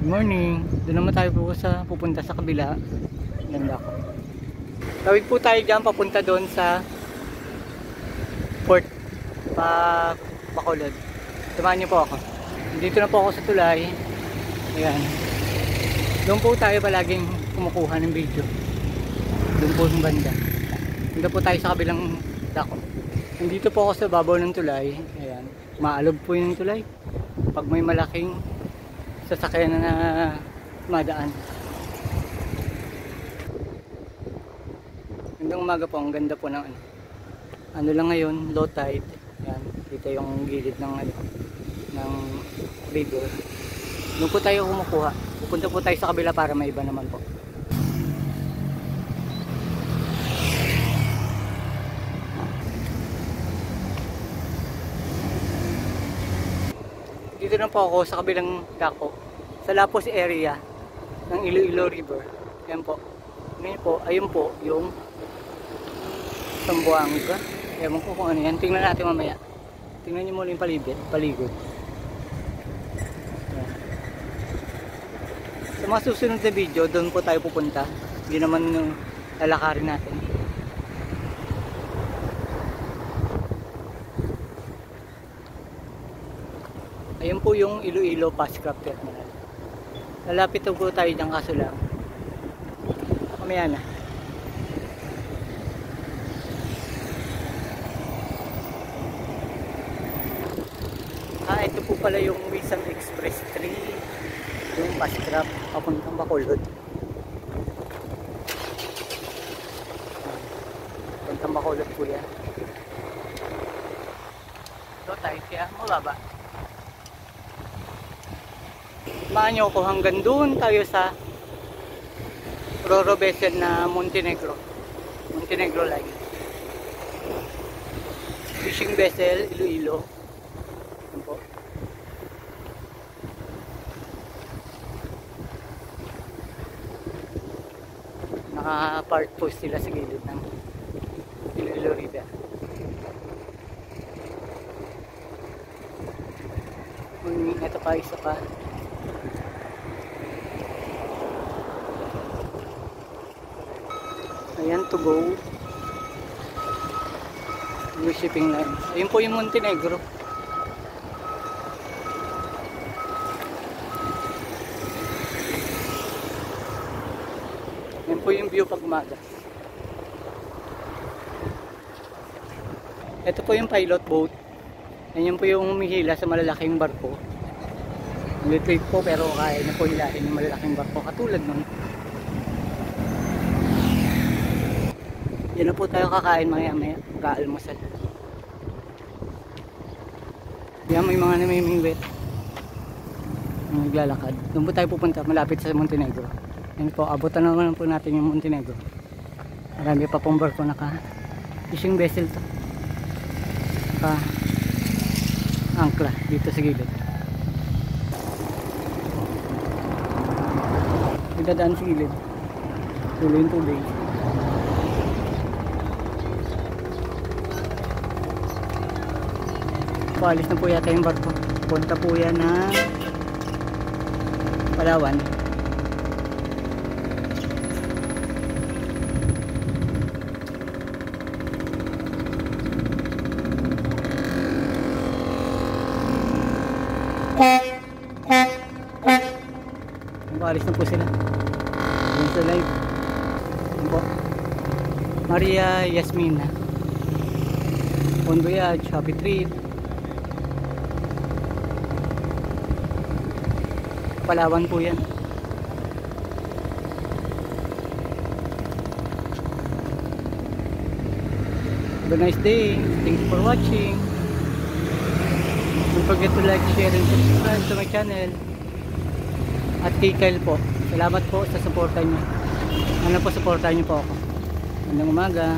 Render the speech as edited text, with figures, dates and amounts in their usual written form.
morning. Doon naman tayo po sa pupunta sa kabila. Ganda ko. Tawid po tayo dyan papunta doon sa port Bacolod. Samahan niyo po ako. Dito na po ako sa tulay. Ayan. Doon po tayo palaging kumukuha ng video. Doon po yung banda. Dito po tayo sa kabilang dako. Nandito po ako sa babaw ng tulay. Ayan. Maalog po yung tulay. Pag may malaking sasakyan na madaan. Gandang umaga po. Ang ganda po ng ano lang ngayon, low tide. Ayan. Dito yung gilid ng ng river. Doon po tayo kumukuha. Pupunta po tayo sa kabila para may iba naman po. Dito na po ako sa kabilang dako. Sa Lapos area ng Iloilo River. Ayan po. Ngayon po, ayun po yung Sambuanga. Ewan ko kung ano yan. Tingnan natin mamaya. Tingnan nyo muna yung paligid. Sa mga susunod na video, doon po tayo pupunta. Hindi naman yung lalakarin natin. Ayun po yung Iloilo Passcraft Terminal. Lalapit po tayo dyan kaso lang. Mamaya na. Ito po pala yung Wisam Express 3. Yung Passcraft papuntang Bacolod. Papuntang Bacolod po yan. Ito tayo kaya mababa. Samahan nyo ako hanggang doon tayo sa Roro vessel na Montenegro line. Fishing vessel Iloilo. Yan po. Naka-park po sila sa gilid ng Iloilo River. Ito pa, isa pa. Ayan, to go. Yung shipping line. Ayun po yung Montenegro. Ayan po yung view pag umaga. Ito po yung pilot boat. Ayan po yung humihila sa malalaking barko. Liit po pero kaya na po hilahin yung malalaking barko. Katulad nun. Yan na po tayo kakain maya mag-aalmusal. Yan, may mga namimingwit naglalakad. Doon po tayo pupunta malapit sa Montenegro. Yan po, abutan naman po natin yung Montenegro. Marami pa pong barko naka fishing vessel to. Naka angkla dito sa gilid. Nagdadaan sa gilid. Tuloy yung tubig. Paalis na po yata yung barko. Punta po yan na Palawan. Paalis na po sila. Yun sa live. Yun po. Maria Yasmina. Bon voyage. Happy trip. Palawan po yan. Have a nice day. Thanks for watching. Don't forget to like, share, and subscribe to my channel. At kay Kyle po. Salamat po sa suporta nyo. Ano po, suporta nyo po ako. Magandang umaga.